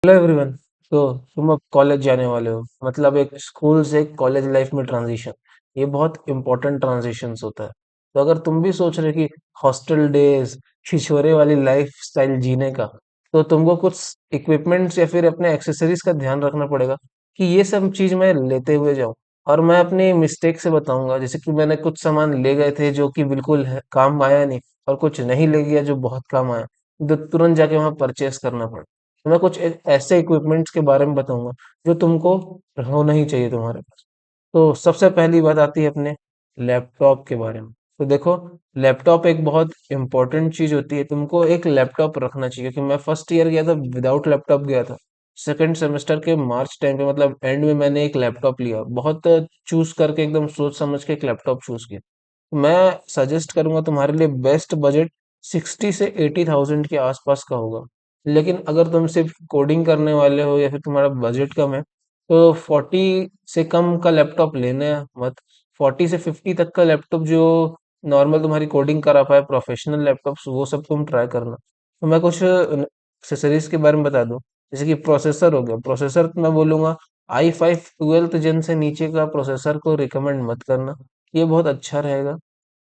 Hello everyone. तो तुम अब कॉलेज जाने वाले हो, मतलब एक स्कूल से कॉलेज लाइफ में ट्रांजिशन। ये बहुत इंपॉर्टेंट ट्रांजिशंस होता है। तो अगर तुम भी सोच रहे कि हॉस्टल डेज, छिछोरे वाली लाइफ स्टाइल जीने का, तो तुमको कुछ इक्विपमेंट्स या फिर अपने एक्सेसरीज का ध्यान रखना पड़ेगा कि ये सब चीज मैं लेते हुए जाऊं। और मैं अपनी मिस्टेक से बताऊंगा, जैसे कि मैंने कुछ सामान ले गए थे जो कि बिल्कुल काम आया नहीं, और कुछ नहीं ले गया जो बहुत काम आया, तो तुरंत जाके वहां परचेस करना पड़ा। तो मैं कुछ ऐसे इक्विपमेंट्स के बारे में बताऊंगा जो तुमको होना ही चाहिए तुम्हारे पास। तो सबसे पहली बात आती है अपने लैपटॉप के बारे में। तो देखो, लैपटॉप एक बहुत इंपॉर्टेंट चीज होती है, तुमको एक लैपटॉप रखना चाहिए। क्योंकि मैं फर्स्ट ईयर गया था विदाउट लैपटॉप गया था। सेकंड सेमेस्टर के मार्च टाइम पे, मतलब एंड में, मैंने एक लैपटॉप लिया, बहुत चूज करके, एकदम सोच समझ के एक लैपटॉप चूज किया। मैं सजेस्ट करूंगा तुम्हारे लिए बेस्ट बजट 60 से 80 थाउजेंड के आसपास का होगा। लेकिन अगर तुम सिर्फ कोडिंग करने वाले हो या फिर तुम्हारा बजट कम है, तो 40 से कम का लैपटॉप लेना है मत। 40 से 50 तक का लैपटॉप जो नॉर्मल तुम्हारी कोडिंग करा पाए, प्रोफेशनल लैपटॉप्स, वो सब तुम ट्राई करना। तो मैं कुछ एक्सेसरीज के बारे में बता दूं। जैसे कि प्रोसेसर हो गया, प्रोसेसर तो मैं बोलूंगा i5 12th Gen से नीचे का प्रोसेसर को रिकमेंड मत करना। ये बहुत अच्छा रहेगा।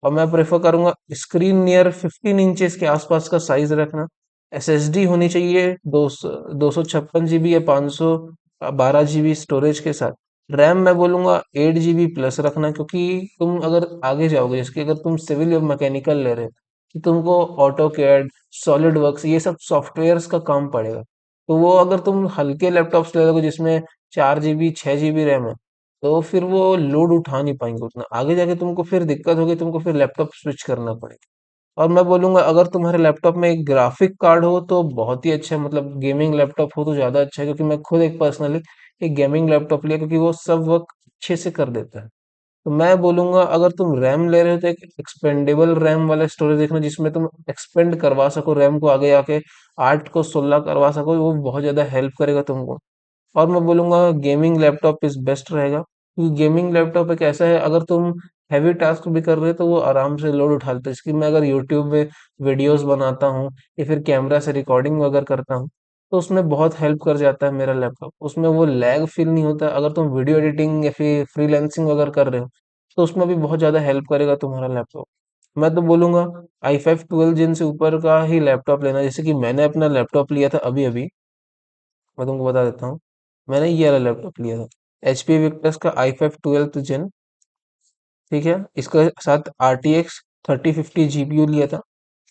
और मैं प्रेफर करूंगा स्क्रीन नियर 15 इंचेस के आसपास का साइज रखना। एसएसडी होनी चाहिए 256 GB या 512 GB स्टोरेज के साथ। रैम मैं बोलूंगा 8 GB प्लस रखना, क्योंकि तुम अगर आगे जाओगे, जैसे कि अगर तुम सिविल या मैकेनिकल ले रहे हो, तो तुमको ऑटो कैड, सॉलिड वर्क्स, ये सब सॉफ्टवेयर्स का काम पड़ेगा। तो वो अगर तुम हल्के लैपटॉप्स ले लोगे जिसमें 4 GB 6 GB रैम है, तो फिर वो लोड उठा नहीं पाएंगे उतना, आगे जाके तुमको फिर दिक्कत होगी, तुमको फिर लैपटॉप स्विच करना पड़ेगा। और मैं बोलूंगा अगर तुम्हारे लैपटॉप में एक ग्राफिक कार्ड हो तो बहुत ही अच्छा है, मतलब गेमिंग लैपटॉप हो तो ज्यादा अच्छा है। क्योंकि मैं खुद एक पर्सनली एक गेमिंग लैपटॉप लिया, क्योंकि वो सब वर्क अच्छे से कर देता है। तो मैं बोलूंगा अगर तुम रैम ले रहे हो तो एक एक्सपेंडेबल रैम वाला स्टोरेज देखना, जिसमें तुम एक्सपेंड करवा सको रैम को, आगे आके 8 को 16 करवा सको, वो बहुत ज्यादा हेल्प करेगा तुमको। और मैं बोलूंगा गेमिंग लैपटॉप इज बेस्ट रहेगा, क्योंकि गेमिंग लैपटॉप एक ऐसा है, अगर तुम हैवी टास्क भी कर रहे हो तो वो आराम से लोड उठा लेता है। इसकी मैं अगर यूट्यूब में वीडियोस बनाता हूँ या फिर कैमरा से रिकॉर्डिंग वगैरह करता हूँ, तो उसमें बहुत हेल्प कर जाता है मेरा लैपटॉप। उसमें वो लैग फील नहीं होता। अगर तुम वीडियो एडिटिंग या फिर फ्रीलांसिंग वगैरह कर रहे हो, तो उसमें भी बहुत ज्यादा हेल्प करेगा तुम्हारा लैपटॉप। मैं तो बोलूंगा i5 12 Gen से ऊपर का ही लैपटॉप लेना। जैसे कि मैंने अपना लैपटॉप लिया था अभी अभी, मैं तुमको बता देता हूँ। मैंने ये वाला लैपटॉप लिया था, एचपी विक्टर्स का i5 12th Gen। ठीक है, इसके साथ RTX 3050 जीपीयू लिया था।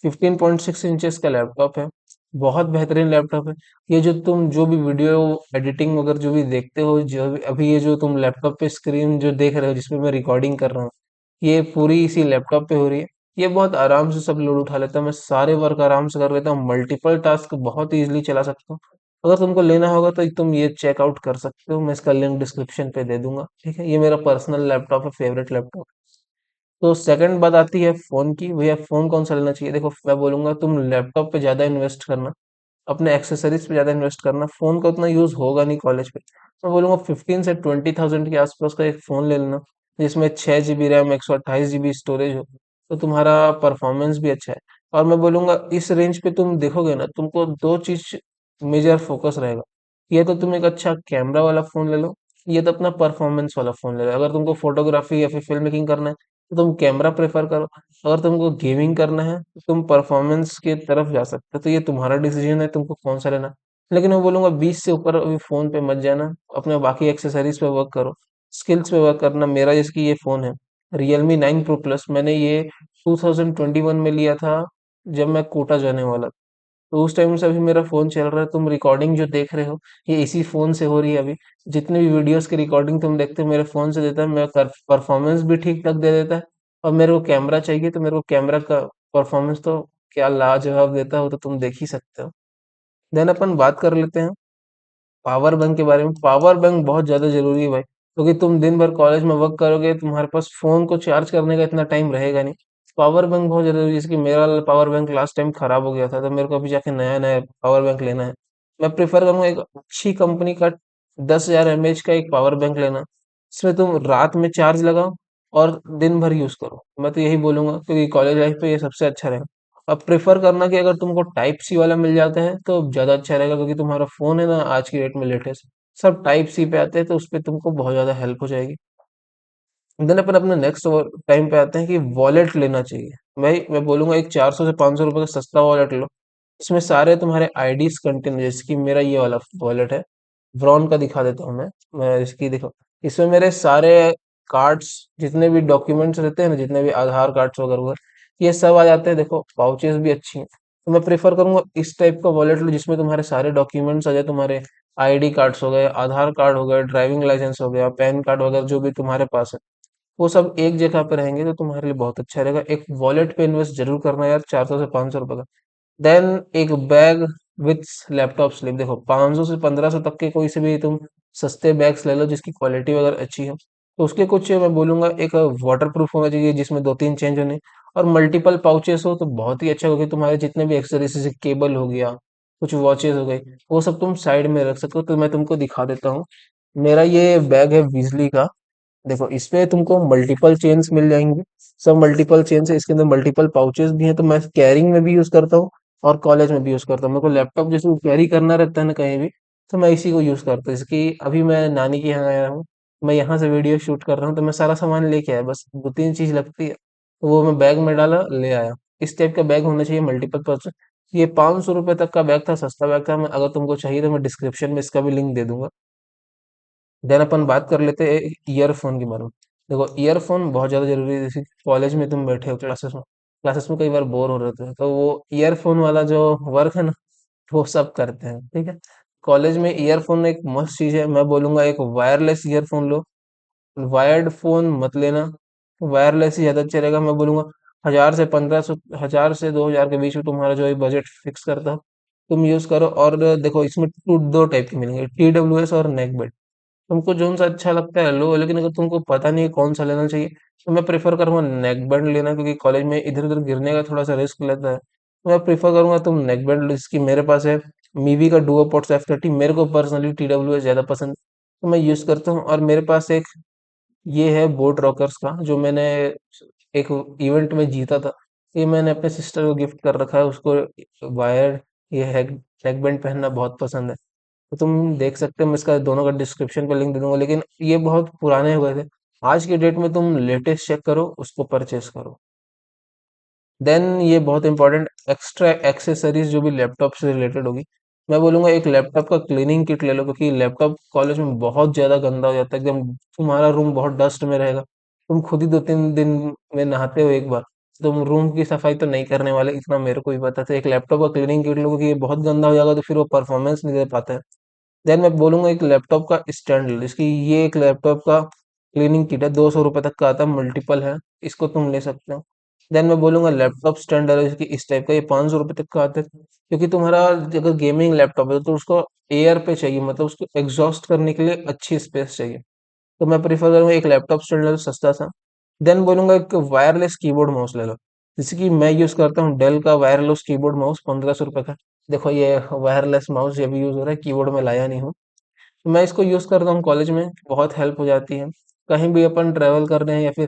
15.6 इंचेस का लैपटॉप है, बहुत बेहतरीन लैपटॉप है। ये जो तुम जो भी वीडियो एडिटिंग वगैरह जो भी देखते हो, जो भी अभी ये जो तुम लैपटॉप पे स्क्रीन जो देख रहे हो जिसमें मैं रिकॉर्डिंग कर रहा हूँ, ये पूरी इसी लैपटॉप पे हो रही है। ये बहुत आराम से सब लोड उठा लेता है, मैं सारे वर्क आराम से कर लेता हूँ, मल्टीपल टास्क बहुत इजीली चला सकता हूँ। अगर तुमको लेना होगा तो तुम ये चेकआउट कर सकते हो, मैं इसका लिंक डिस्क्रिप्शन पे दे दूंगा। ठीक है, ये मेरा पर्सनल लैपटॉप है, फेवरेट लैपटॉप। तो सेकंड बात आती है फोन की। भैया फोन कौन सा लेना चाहिए? देखो, मैं बोलूंगा तुम लैपटॉप पे ज्यादा इन्वेस्ट करना, अपने एक्सेसरीज पे ज्यादा इन्वेस्ट करना। फोन का उतना यूज होगा नहीं कॉलेज पे। मैं बोलूंगा 15 से 20 थाउजेंड के आसपास का एक फोन ले लेना, जिसमें 6 GB रैम, 128 GB स्टोरेज हो, तो तुम्हारा परफॉर्मेंस भी अच्छा है। और मैं बोलूंगा इस रेंज पे तुम देखोगे ना, तुमको दो चीज मेजर फोकस रहेगा। ये तो तुम एक अच्छा कैमरा वाला फोन ले लो, ये तो अपना परफॉर्मेंस वाला फोन ले लो। अगर तुमको फोटोग्राफी या फिर फिल्म मेकिंग करना है तो तुम कैमरा प्रेफर करो। अगर तुमको गेमिंग करना है तो तुम परफॉर्मेंस की तरफ जा सकते हो। तो ये तुम्हारा डिसीजन है, तुमको कौन सा लेना। लेकिन मैं बोलूंगा 20 से ऊपर अभी फोन पे मत जाना, अपने बाकी एक्सेसरीज पे वर्क करो, स्किल्स पे वर्क करना। मेरा जैसे ये फोन है Realme 9 Pro Plus, मैंने ये 2021 में लिया था, जब मैं कोटा जाने वाला था। तो उस टाइम से अभी मेरा फोन चल रहा है। तुम रिकॉर्डिंग जो देख रहे हो, ये इसी फोन से हो रही है अभी। जितने भी वीडियोस की रिकॉर्डिंग तुम देखते हो मेरे फोन से देता है, मेरा परफॉर्मेंस भी ठीक ठाक दे देता है। और मेरे को कैमरा चाहिए तो मेरे को कैमरा का परफॉर्मेंस तो क्या लाजवाब देता हो, तो तुम देख ही सकते हो। देन अपन बात कर लेते हैं पावर बैंक के बारे में। पावर बैंक बहुत ज्यादा जरूरी है भाई, क्योंकि तुम दिन भर कॉलेज में वर्क करोगे, तुम्हारे पास फोन को चार्ज करने का इतना टाइम रहेगा नहीं। पावर बैंक बहुत जरूरी है। जैसे कि मेरा पावर बैंक लास्ट टाइम खराब हो गया था, तो मेरे को अभी जाके नया नया पावर बैंक लेना है। मैं प्रेफर करूंगा एक अच्छी कंपनी का 10,000 mAh का एक पावर बैंक लेना, इसमें तुम रात में चार्ज लगाओ और दिन भर यूज करो। मैं तो यही बोलूंगा, क्योंकि कॉलेज लाइफ पे ये सबसे अच्छा रहेगा। अब प्रेफर करना कि अगर तुमको टाइप सी वाला मिल जाता है तो ज़्यादा अच्छा रहेगा, क्योंकि तुम्हारा फ़ोन है ना आज की डेट में लेटेस्ट सब टाइप सी पे आते हैं, तो उस पर तुमको बहुत ज़्यादा हेल्प हो जाएगी। देन अपन अपने नेक्स्ट टाइम पे आते हैं कि वॉलेट लेना चाहिए। भाई मैं बोलूंगा एक 400 से 500 रुपए का सस्ता वॉलेट लो। इसमें सारे तुम्हारे आईडीज कंटेन, जैसे कि मेरा ये वाला वॉलेट है, व्रॉन का दिखा देता हूँ मैं इसकी देखो। इसमें मेरे सारे कार्ड्स, जितने भी डॉक्यूमेंट्स रहते हैं ना, जितने भी आधार कार्ड्स वगैरह वगैरह, ये सब आ जाते हैं। देखो पाउचेस भी अच्छी हैं, तो मैं प्रेफर करूंगा इस टाइप का वॉलेट लो जिसमें तुम्हारे सारे डॉक्यूमेंट्स आ जाए। तुम्हारे आईडी कार्ड्स हो गए, आधार कार्ड हो गए, ड्राइविंग लाइसेंस हो गया, पैन कार्ड वगैरह जो भी तुम्हारे पास है, वो सब एक जगह पे रहेंगे, तो तुम्हारे लिए बहुत अच्छा रहेगा। एक वॉलेट पे इन्वेस्ट जरूर करना यार, 400 से 500 रुपए का। देन एक बैग विथ लैपटॉप स्लिप। देखो 500 से 1500 तक के कोई से भी तुम सस्ते बैग्स ले लो जिसकी क्वालिटी वगैरह अच्छी हो, तो उसके कुछ मैं बोलूंगा एक वाटर प्रूफ होना चाहिए जिसमें 2 3 चेंज होने, और मल्टीपल पाउचेस हो तो बहुत ही अच्छा, क्योंकि तुम्हारे जितने भी एक्सेसरीज जैसे केबल हो गया, कुछ वॉचेस हो गई, वो सब तुम साइड में रख सको। तो मैं तुमको दिखा देता हूँ, मेरा ये बैग है बिजली का। देखो इसमें तुमको मल्टीपल चेन्स मिल जाएंगे, सब मल्टीपल चेन्स है, इसके अंदर मल्टीपल पाउचेस भी हैं, तो मैं कैरिंग में भी यूज करता हूँ और कॉलेज में भी यूज करता हूँ। मेरे को लैपटॉप जैसे कैरी करना रहता है ना कहीं भी, तो मैं इसी को यूज करता हूँ। इसकी अभी मैं नानी के यहाँ आया हूँ, मैं यहाँ से वीडियो शूट कर रहा हूँ, तो मैं सारा सामान लेके आया, बस 2 3 चीज लगती है, तो वो मैं बैग में डाला ले आया। इस टाइप का बैग होना चाहिए मल्टीपल पर्पज। ये 500 रुपए तक का बैग था, सस्ता बैग था। मैं अगर तुमको चाहिए तो मैं डिस्क्रिप्शन में इसका भी लिंक दे दूंगा। देन अपन बात कर लेते हैं ईयरफोन के बारे में। देखो ईयरफोन बहुत ज़्यादा जरूरी है, जैसे कॉलेज में तुम बैठे हो क्लासेस में कई बार बोर हो रहे थे, तो वो ईयरफोन वाला जो वर्क है ना, वो सब करते हैं, ठीक है। कॉलेज में ईयरफोन एक मस्त चीज़ है, मैं बोलूंगा एक वायरलेस ईयरफोन लो। वायर्ड फोन मत लेना, वायरलेस ही ज़्यादा अच्छा रहेगा। मैं बोलूंगा 1000 से 1500, 1000 से 2000 के बीच में तुम्हारा जो है बजट फिक्स करता हो, तुम यूज़ करो। और देखो इसमें दो टाइप के मिलेंगे, TWS और नेक। तुमको जोन सा अच्छा लगता है लो, लेकिन अगर तुमको पता नहीं है कौन सा लेना चाहिए, तो मैं प्रेफर करूंगा नेक बैंड लेना, क्योंकि कॉलेज में इधर उधर गिरने का थोड़ा सा रिस्क लेता है, तो मैं प्रेफर करूंगा तुम नेक बैंड लो। जिसकी मेरे पास है मीवी का डुओ पोर्ट्स F30, मेरे को पर्सनली TWS ज़्यादा पसंद, तो मैं यूज़ करता हूँ। और मेरे पास एक ये है बोट रॉकर्स का, जो मैंने एक इवेंट में जीता था, ये मैंने अपने सिस्टर को गिफ्ट कर रखा है। उसको वायर ये नेक बैंड पहनना बहुत पसंद है, तो तुम देख सकते हो। मैं इसका दोनों का डिस्क्रिप्शन पे लिंक दे दूंगा, लेकिन ये बहुत पुराने हो गए थे। आज की डेट में तुम लेटेस्ट चेक करो, उसको परचेस करो। देन ये बहुत इंपॉर्टेंट एक्स्ट्रा एक्सेसरीज जो भी लैपटॉप से रिलेटेड होगी, मैं बोलूंगा एक लैपटॉप का क्लीनिंग किट ले लो, क्योंकि लैपटॉप कॉलेज में बहुत ज्यादा गंदा हो जाता है एकदम। तुम्हारा रूम बहुत डस्ट में रहेगा, तुम खुद ही 2 3 दिन में नहाते हो एक बार, तुम रूम की सफाई तो नहीं करने वाले, इतना मेरे को भी पता था। एक लैपटॉप का क्लीनिंग किट लो, क्योंकि ये बहुत गंदा हो जाएगा तो फिर वो परफॉर्मेंस नहीं दे पाता है। देन मैं बोलूंगा एक लैपटॉप का स्टैंड लो, इसकी ये एक लैपटॉप का क्लीनिंग किट है, 200 रुपये तक का आता है, मल्टीपल है, इसको तुम ले सकते हो। देन मैं बोलूंगा लैपटॉप स्टैंड है इसकी इस टाइप का, ये 500 रुपये तक का आता है, क्योंकि तुम्हारा अगर गेमिंग लैपटॉप है तो उसको एयर पे चाहिए, मतलब उसको एग्जॉस्ट करने के लिए अच्छी स्पेस चाहिए, तो मैं प्रीफर करूंगा एक लैपटॉप स्टैंड ले लो सस्ता सा। देन बोलूंगा एक वायरलेस कीबोर्ड माउस ले लो, जैसे कि मैं यूज करता हूँ डेल का वायरलेस कीबोर्ड माउस, 1500 रुपये का। देखो ये वायरलेस माउस ये भी यूज हो रहा है, कीबोर्ड में लाया नहीं हूँ, तो मैं इसको यूज करता हूँ कॉलेज में, बहुत हेल्प हो जाती है। कहीं भी अपन ट्रेवल कर रहे हैं या फिर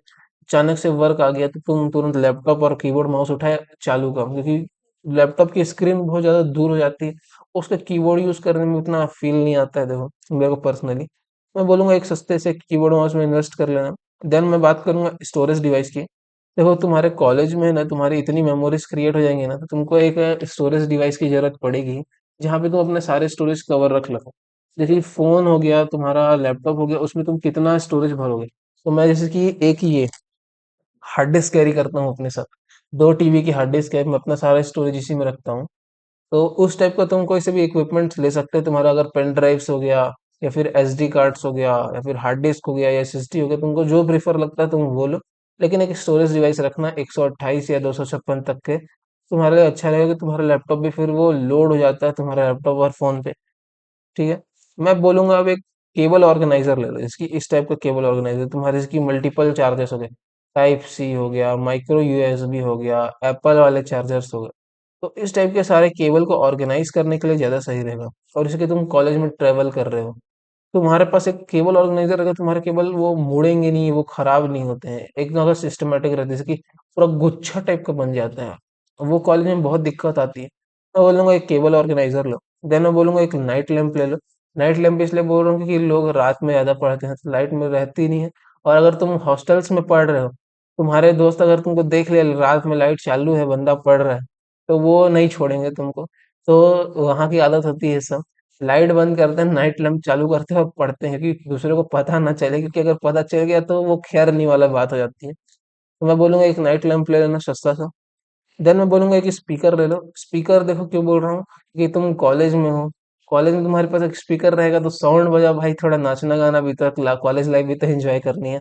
अचानक से वर्क आ गया, तो तुम तुरंत लैपटॉप और कीबोर्ड माउस उठाए चालू करो, क्योंकि लैपटॉप की स्क्रीन बहुत ज्यादा दूर हो जाती है, उसका कीबोर्ड यूज करने में उतना फील नहीं आता है। देखो मेरे को पर्सनली मैं बोलूंगा एक सस्ते से कीबोर्ड माउस में इन्वेस्ट कर लेना। देन मैं बात करूंगा स्टोरेज डिवाइस की। देखो तुम्हारे कॉलेज में ना तुम्हारी इतनी मेमोरीज क्रिएट हो जाएंगी ना, तो तुमको एक स्टोरेज डिवाइस की जरूरत पड़ेगी, जहाँ पे तुम अपने सारे स्टोरेज कवर रख लो। जैसे फोन हो गया, तुम्हारा लैपटॉप हो गया, उसमें तुम कितना स्टोरेज भरोगे। तो मैं जैसे कि एक ये हार्ड डिस्क कैरी करता हूँ अपने साथ, 2 TB की हार्ड डिस्क है, मैं अपना सारा स्टोरेज इसी में रखता हूँ। तो उस टाइप का तुम कोई से भी इक्विपमेंट्स ले सकते हो। तुम्हारा अगर पेन ड्राइव्स हो गया, या फिर SD कार्ड्स हो गया, या फिर हार्ड डिस्क हो गया, या SSD हो गया, तुमको जो प्रीफर लगता है तुम वो लो। लेकिन एक स्टोरेज डिवाइस रखना 128 या 256 तक के, तुम्हारे लिए अच्छा रहेगा, कि तुम्हारा लैपटॉप भी फिर वो लोड हो जाता है तुम्हारा लैपटॉप और फोन पे, ठीक है। मैं बोलूंगा अब एक केबल ऑर्गेनाइजर ले लो, इसकी इस टाइप का केबल ऑर्गेनाइजर तुम्हारे, इसकी मल्टीपल चार्जर्स हो गए, Type C हो गया, माइक्रो USB हो गया, एप्पल वाले चार्जर्स हो गए, तो इस टाइप के सारे केबल को ऑर्गेनाइज करने के लिए ज्यादा सही रहेगा। और इसके तुम कॉलेज में ट्रेवल कर रहे हो, तुम्हारे पास एक केबल ऑर्गेनाइजर अगर तुम्हारे केबल वो मुड़ेंगे नहीं, वो खराब नहीं होते हैं, एक जगह सिस्टमेटिक रहते हैं, जैसे कि पूरा गुच्छा टाइप का बन जाता है, वो कॉलेज में बहुत दिक्कत आती है। मैं बोलूँगा एक केबल ऑर्गेनाइजर लो। देन मैं बोलूँगा एक नाइट लैंप ले लो। नाइट लैंप इसलिए बोल रहा हूँ क्योंकि लोग रात में ज़्यादा पढ़ते हैं तो लाइट में रहती नहीं है। और अगर तुम हॉस्टल्स में पढ़ रहे हो, तुम्हारे दोस्त अगर तुमको देख लिया रात में लाइट चालू है, बंदा पढ़ रहा है, तो वो नहीं छोड़ेंगे तुमको। तो वहाँ की आदत होती है सब, लाइट बंद करते हैं, नाइट लैंप चालू करते हैं और पढ़ते हैं कि दूसरे को पता ना चले, क्योंकि अगर पता चल गया तो वो खैर नहीं वाला बात हो जाती है। तो मैं बोलूंगा एक नाइट लैंप ले लेना सस्ता सा। देन मैं बोलूंगा एक स्पीकर ले लो। स्पीकर देखो क्यों बोल रहा हूँ कि तुम कॉलेज में हो, कॉलेज में तुम्हारे पास एक स्पीकर रहेगा तो साउंड बजा भाई, थोड़ा नाचना गाना भी तो, कॉलेज लाइफ भी तो एंजॉय करनी है।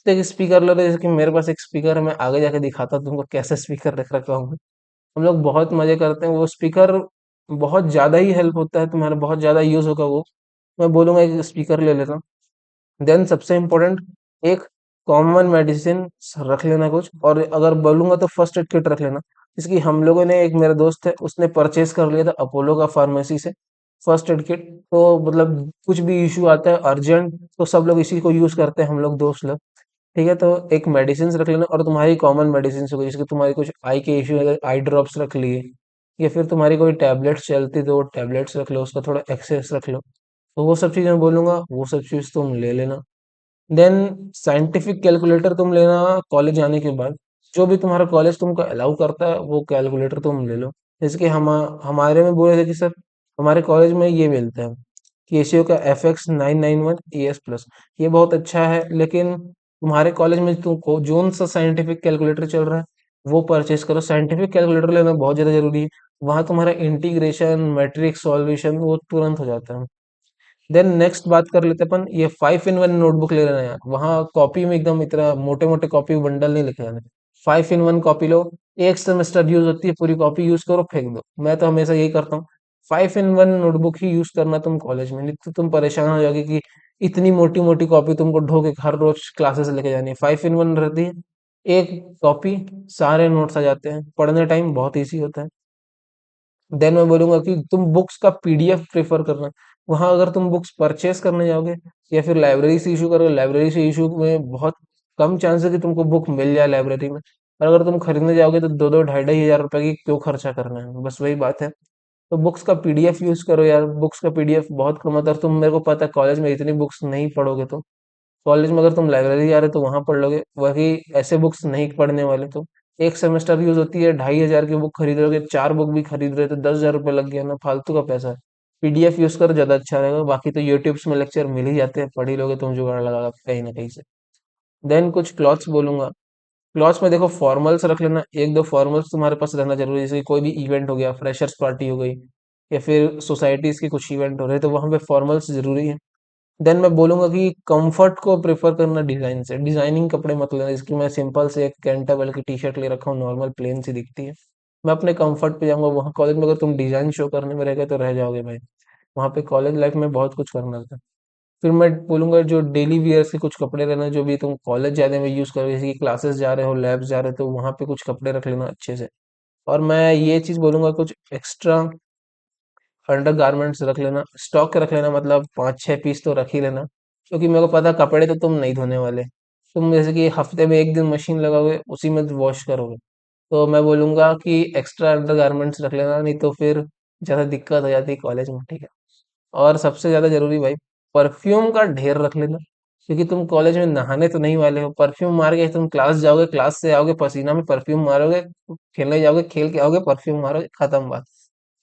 तो एक स्पीकर ले लो, जैसे कि मेरे पास एक स्पीकर है, मैं आगे जाके दिखाता हूँ तुमको कैसे स्पीकर रख रखा हूँ। हम लोग बहुत मजे करते हैं, वो स्पीकर बहुत ज्यादा ही हेल्प होता है तुम्हारा, बहुत ज्यादा यूज होगा वो। मैं बोलूंगा एक स्पीकर ले लेता। देन सबसे इम्पोर्टेंट एक कॉमन मेडिसिन रख लेना कुछ, और अगर बोलूंगा तो फर्स्ट एड किट रख लेना। इसकी हम लोगों ने, एक मेरा दोस्त है उसने परचेज कर लिया था अपोलो का फार्मेसी से फर्स्ट एड किट। तो मतलब कुछ भी इशू आता है अर्जेंट तो सब लोग इसी को यूज करते हैं, हम लोग दोस्त लोग। ठीक है, तो एक मेडिसिन रख लेना, और तुम्हारी कॉमन मेडिसिन हो गई, जैसे कि तुम्हारी कुछ आई के इश्यू है, आई ड्रॉप्स रख लिए, या फिर तुम्हारी कोई टैबलेट्स चलती तो टैबलेट्स रख लो, उसका थोड़ा एक्सेस रख लो। तो वो सब चीज़ मैं बोलूंगा, वो सब चीज़ तुम ले लेना। देन साइंटिफिक कैलकुलेटर तुम लेना कॉलेज आने के बाद। जो भी तुम्हारा कॉलेज तुमको अलाउ करता है वो कैलकुलेटर तुम ले लो। जैसे कि हमारे में बोले थे कि सर हमारे कॉलेज में ये मिलता है, केसीओ का FX 991 ES प्लस। ये बहुत अच्छा है, लेकिन तुम्हारे कॉलेज में तुमको जोन सा साइंटिफिक कैलकुलेटर चल रहा है वो परचेज करो। साइंटिफिक कैलकुलेटर लेना बहुत ज़्यादा जरूरी है। वहाँ तुम्हारा इंटीग्रेशन मैट्रिक्स सॉल्यूशन वो तुरंत हो जाता है। देन नेक्स्ट बात कर लेते हैं अपन, ये 5 in 1 नोटबुक ले लेना यार। वहाँ कॉपी में एकदम इतना मोटे मोटे कॉपी बंडल नहीं लिखे जाने। 5 in 1 कॉपी लो, एक सेमेस्टर यूज होती है, पूरी कॉपी यूज करो फेंक दो। मैं तो हमेशा यही करता हूँ, 5 in 1 नोटबुक ही यूज करना तुम कॉलेज में, नहीं तो तुम परेशान हो जाओगे कि इतनी मोटी मोटी कॉपी तुमको ढो के हर रोज क्लासेस लेके जानी है। 5 in 1 रहती है, एक कॉपी सारे नोट्स आ जाते हैं, पढ़ने टाइम बहुत ईजी होता है। देन मैं बोलूंगा कि तुम बुक्स का पीडीएफ प्रेफर करना। वहां अगर तुम बुक्स परचेस करने जाओगे या फिर लाइब्रेरी से इशू करोगे, लाइब्रेरी से इशू में बहुत कम चांस है कि तुमको बुक मिल जाए लाइब्रेरी में। और अगर तुम खरीदने जाओगे तो दो दो ढाई ढाई हजार रुपए की क्यों खर्चा करना है, बस वही बात है। तो बुक्स का पीडीएफ यूज करो यार, बुक्स का पीडीएफ बहुत कम आता है। और तुम, मेरे को पता है कॉलेज में इतनी बुक्स नहीं पढ़ोगे, तो कॉलेज में अगर तुम लाइब्रेरी जा रहे हो तो वहां पढ़ लोगे, वही ऐसे बुक्स नहीं पढ़ने वाले तो एक सेमेस्टर यूज होती है, 2,500 की बुक खरीद रहे हो, 4 बुक भी खरीद रहे हो तो 10,000 रुपये लग गया ना, फालतू का पैसा है। पीडीएफ यूज करो, ज्यादा अच्छा रहेगा। बाकी तो यूट्यूब में लेक्चर मिल ही जाते हैं, पढ़ ही लोगे तुम जुगाड़ लगा के कहीं ना कहीं से। देन कुछ क्लॉथ्स बोलूंगा। क्लॉथ्स में देखो फॉर्मल्स रख लेना, एक दो फॉर्मल्स तुम्हारे पास रहना जरूरी है, जैसे कि कोई भी इवेंट हो गया, फ्रेशर्स पार्टी हो गई, या फिर सोसाइटीज के कुछ इवेंट हो रहे हैं तो वहां पे फॉर्मल्स जरूरी है। देन मैं बोलूंगा कि कंफर्ट को प्रेफर करना डिजाइन से, डिजाइनिंग कपड़े मत लेना। इसकी मैं सिंपल से एक कैंटाबेल की टी शर्ट ले रखा हूँ, नॉर्मल प्लेन सी दिखती है, मैं अपने कंफर्ट पे जाऊंगा। वहाँ कॉलेज में अगर तुम डिजाइन शो करने में रह गए तो रह जाओगे भाई। वहाँ पे कॉलेज लाइफ में बहुत कुछ करना था। फिर मैं बोलूंगा जो डेली वियर्स के कुछ कपड़े रहना, जो भी तुम कॉलेज जाने में यूज करो, जैसे कि क्लासेस जा रहे हो, लैब्स जा रहे हो, तो वहाँ पे कुछ कपड़े रख लेना अच्छे से। और मैं ये चीज बोलूंगा कुछ एक्स्ट्रा अंडर गारमेंट्स रख लेना, स्टॉक के रख लेना, मतलब 5-6 पीस तो रख ही लेना, क्योंकि मेरे को पता है कपड़े तो तुम नहीं धोने वाले। तुम जैसे कि हफ्ते में एक दिन मशीन लगाओगे, उसी में वॉश करोगे। तो मैं बोलूंगा कि एक्स्ट्रा अंडर गारमेंट्स रख लेना, नहीं तो फिर ज़्यादा दिक्कत हो जाती है कॉलेज में, ठीक है। और सबसे ज़्यादा जरूरी भाई, परफ्यूम का ढेर रख लेना, क्योंकि तुम कॉलेज में नहाने तो नहीं वाले हो। परफ्यूम मार के तुम क्लास जाओगे, क्लास से आओगे पसीना में, परफ्यूम मारोगे, खेलने जाओगे, खेल के आओगे, परफ्यूम मारोगे, खत्म बात।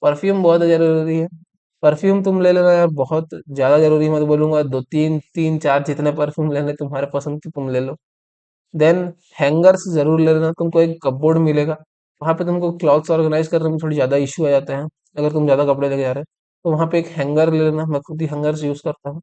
परफ्यूम बहुत जरूरी है। परफ्यूम तुम ले लेना यार, बहुत ज्यादा जरूरी मत बोलूंगा, दो तीन तीन चार जितने परफ्यूम लेने तुम्हारे पसंद के तुम ले लो। देन हैंगर्स जरूर ले लेना, तुमको एक कपबोर्ड मिलेगा, वहां पे तुमको क्लॉथ्स ऑर्गेनाइज करने में थोड़ी ज्यादा इश्यू आ जाते हैं अगर तुम ज्यादा कपड़े लेके जा रहे हो। तो वहां पे एक हैंगर ले लेना, मैं खुद ही हैंगर्स यूज करता हूँ।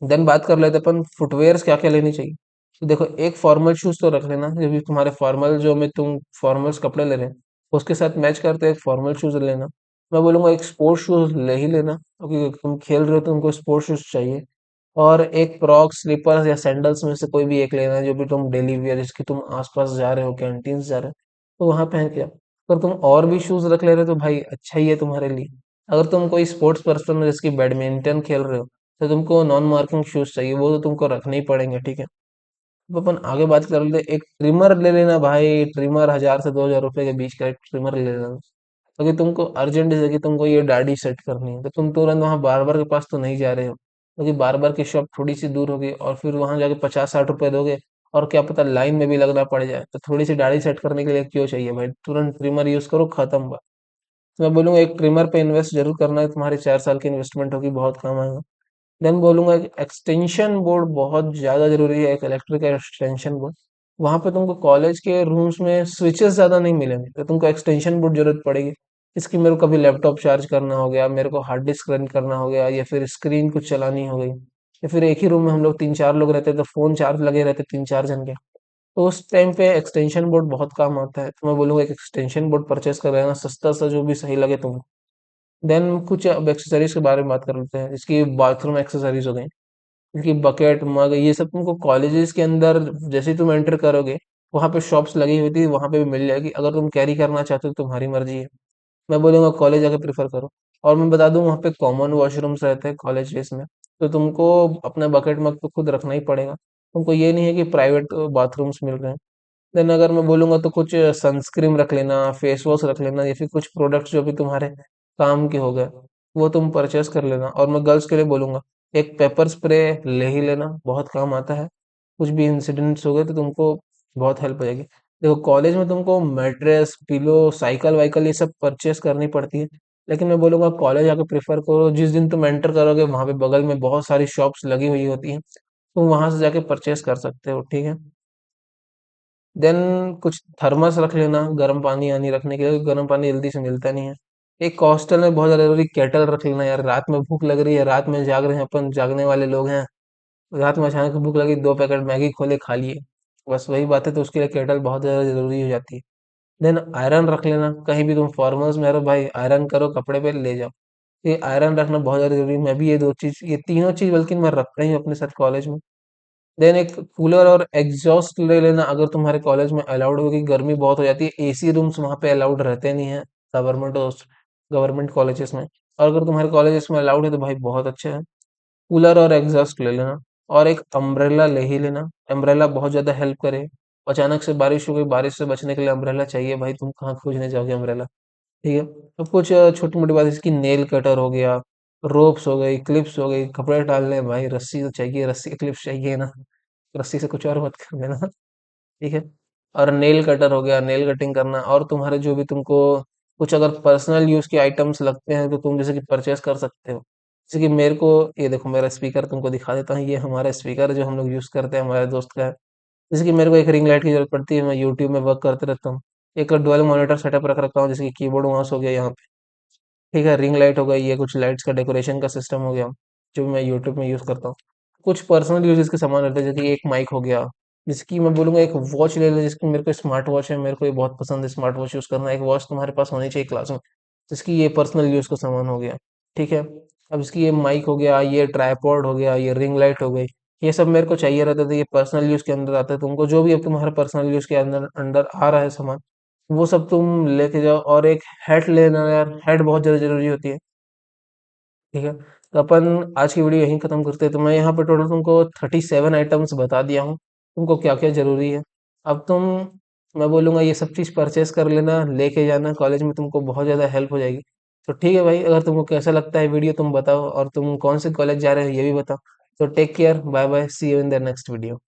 देन बात कर लेते हैं अपन फुटवेयर्स क्या क्या लेनी चाहिए। तो देखो एक फॉर्मल शूज तो रख लेना, जो भी तुम्हारे फॉर्मल, जो में तुम फॉर्मल्स कपड़े ले रहे हैं उसके साथ मैच करते एक फॉर्मल शूज लेना। मैं बोलूंगा एक स्पोर्ट्स शूज ले ही लेना, क्योंकि तुम खेल रहे हो तो तुमको स्पोर्ट्स शूज चाहिए। और एक क्रॉक्स, स्लीपर्स या सैंडल्स में से कोई भी एक लेना, जो भी तुम डेली वियर, जिसकी तुम आसपास जा रहे हो, कैंटीन जा रहे हो, तो वहां पहन के आओ। अगर तुम और भी शूज रख ले रहे हो तो भाई अच्छा ही है तुम्हारे लिए। अगर तुम कोई स्पोर्ट्स पर्सन हो, जैसे कि बैडमिंटन खेल रहे हो, तो तुमको नॉन मार्किंग शूज चाहिए, वो तो तुमको रखने ही पड़ेंगे, ठीक है। अब अपन आगे बात कर लेते, एक ट्रिमर ले लेना भाई, ट्रिमर 1000 से 2000 रुपए के बीच का एक ट्रिमर ले लेना। क्योंकि तुमको अर्जेंट है कि तुमको ये दाढ़ी सेट करनी है, तो तुम तुरंत वहां बार्बर के पास तो नहीं जा रहे हो, क्योंकि बार्बर की शॉप थोड़ी सी दूर होगी और फिर वहां जाके 50-60 रुपए दोगे और क्या पता लाइन में भी लगना पड़ जाए, तो थोड़ी सी दाढ़ी सेट करने के लिए क्यों चाहिए भाई, तुरंत ट्रिमर यूज करो, खत्म बात। तो मैं बोलूंगा एक ट्रिमर पे इन्वेस्ट जरूर करना है, तुम्हारी 4 साल की इन्वेस्टमेंट होगी, बहुत काम आएगा। देन बोलूंगा एक एक्सटेंशन बोर्ड बहुत ज्यादा जरूरी है, एक इलेक्ट्रिक एक्सटेंशन बोर्ड। वहां पे तुमको कॉलेज के रूम्स में स्विचेस ज्यादा नहीं मिलेंगे, तो तुमको एक्सटेंशन बोर्ड जरूरत पड़ेगी। इसकी मेरे को कभी लैपटॉप चार्ज करना हो गया, मेरे को हार्ड डिस्क रन करना हो गया, या फिर स्क्रीन कुछ चलानी हो गई, या फिर एक ही रूम में हम लोग 3-4 लोग रहते हैं, तो फोन चार्ज लगे रहते 3-4 जन के, तो उस टाइम पे एक्सटेंशन बोर्ड बहुत काम आता है। तो मैं बोलूंगा एक एक्सटेंशन बोर्ड परचेस कर लेना, सस्ता सा जो भी सही लगे तुमको। देन कुछ अब एक्सेसरीज के बारे में बात कर लेते हैं, इसकी बाथरूम एक्सेसरीज हो गई, इसकी बकेट मग, ये सब तुमको कॉलेजेस के अंदर जैसे ही तुम एंटर करोगे, वहां पे शॉप्स लगी हुई थी, वहां पे भी मिल जाएगी, अगर तुम कैरी करना चाहते हो तो तुम्हारी मर्जी है। मैं बोलूंगा कॉलेज जाके प्रेफर करो। और मैं बता दूं, वहाँ पे कॉमन वॉशरूम्स रहते हैं कॉलेज डेज में, तो तुमको अपना बकेट मग तो खुद रखना ही पड़ेगा, तुमको ये नहीं है कि प्राइवेट बाथरूम्स मिल रहे हैं। देन अगर मैं बोलूंगा तो कुछ सनस्क्रीन रख लेना, फेस वॉश रख लेना, या फिर कुछ प्रोडक्ट्स जो भी तुम्हारे काम के हो गए, वो तुम परचेस कर लेना। और मैं गर्ल्स के लिए बोलूंगा एक पेपर स्प्रे ले ही लेना, बहुत काम आता है, कुछ भी इंसिडेंट्स हो गए तो तुमको बहुत हेल्प हो जाएगी। देखो कॉलेज में तुमको मैट्रेस, पिलो, साइकिल वाइकल ये सब परचेस करनी पड़ती है, लेकिन मैं बोलूंगा कॉलेज आके प्रेफर करो, जिस दिन तुम एंटर करोगे वहां पे बगल में बहुत सारी शॉप्स लगी हुई होती हैं, तुम वहां से जाके परचेस कर सकते हो, ठीक है। देन कुछ थर्मस रख लेना गर्म पानी आनी रखने के लिए, क्योंकि गर्म पानी जल्दी से मिलता नहीं है। एक हॉस्टल में बहुत ज्यादा जरूरी केटल रख लेना यार, रात में भूख लग रही है, रात में जाग रहे हैं अपन, जागने वाले लोग हैं, रात में अचानक भूख लगी, 2 पैकेट मैगी खोले खा लिए, बस वही बात है, तो उसके लिए केटल बहुत ज्यादा जरूरी हो जाती है। देन आयरन रख लेना, कहीं भी तुम फॉर्मल्स में रहो भाई, आयरन करो कपड़े पे ले जाओ, ये आयरन रखना बहुत ज्यादा जरूरी है। मैं भी ये दो चीज, ये तीनों चीज बल्कि मैं रखता ही हूँ अपने साथ कॉलेज में। देन एक कूलर और एग्जॉस्ट ले लेना, अगर तुम्हारे कॉलेज में अलाउड होगी, गर्मी बहुत हो जाती है, एसी रूम्स वहाँ पे अलाउड रहते नहीं है गवर्नमेंट गवर्नमेंट कॉलेजेस में, और अगर तुम्हारे कॉलेजेस में अलाउड है तो भाई बहुत अच्छा है। कूलर और एग्जॉस्ट ले लेना, और एक अम्ब्रेला ले ही लेना, अम्ब्रेला बहुत ज्यादा हेल्प करे, अचानक से बारिश हो गई, बारिश से बचने के लिए अम्ब्रेला चाहिए भाई, तुम कहाँ खोजने जाओगे अम्ब्रेला, ठीक है। अब कुछ छोटी मोटी बात, इसकी नेल कटर हो गया, रोप्स हो गई, क्लिप्स हो गई, कपड़े डालने भाई रस्सी तो चाहिए, रस्सी क्लिप्स चाहिए ना, रस्सी से कुछ और मत कर देना, ठीक है। और नेल कटर हो गया, नेल कटिंग करना, और तुम्हारे जो भी तुमको कुछ अगर पर्सनल यूज के आइटम्स लगते हैं तो तुम जैसे कि परचेस कर सकते हो। जैसे कि मेरे को, ये देखो मेरा स्पीकर तुमको दिखा देता हूँ, ये हमारा स्पीकर जो हम लोग यूज करते हैं, हमारे दोस्त का है। जैसे कि मेरे को एक रिंग लाइट की जरूरत पड़ती है, मैं यूट्यूब में वर्क करते रहता हूँ, एक डुअल मॉनिटर सेटअप रख रखा हूँ, जैसे कि कीबोर्ड माउस हो गया यहाँ पे, ठीक है, रिंग लाइट हो गई, ये कुछ लाइट्स का डेकोरेशन का सिस्टम हो गया, जो मैं यूट्यूब में यूज करता हूँ। कुछ पर्सनल यूजेस के सामान रहते हैं, जैसे कि एक माइक हो गया, जिसकी मैं बोलूंगा एक वॉच ले ले, जिसकी मेरे को स्मार्ट वॉच है, मेरे को ये बहुत पसंद है स्मार्ट वॉच यूज करना, एक वॉच तुम्हारे पास होनी चाहिए क्लास में, जिसकी ये पर्सनल यूज का सामान हो गया, ठीक है। अब इसकी ये माइक हो गया, ये ट्राईपॉड हो गया, ये रिंग लाइट हो गई, ये सब मेरे को चाहिए रहता था, ये पर्सनल यूज के अंदर आता है, तुमको जो भी अब तुम्हारा पर्सनल यूज के अंदर अंदर आ रहा है सामान, वो सब तुम लेके जाओ। और एक हैट लेना यार, हैट बहुत ज्यादा जरूरी होती है, ठीक है। तो अपन आज की वीडियो यहीं खत्म करते हैं, तो मैं यहाँ पे टोटल तुमको 37 आइटम्स बता दिया हूँ, तुमको क्या क्या जरूरी है। अब तुम, मैं बोलूंगा ये सब चीज परचेस कर लेना, लेके जाना कॉलेज में, तुमको बहुत ज्यादा हेल्प हो जाएगी। तो ठीक है भाई, अगर तुमको कैसा लगता है वीडियो तुम बताओ, और तुम कौन से कॉलेज जा रहे हो ये भी बताओ। तो take care, bye bye, see you in the next video.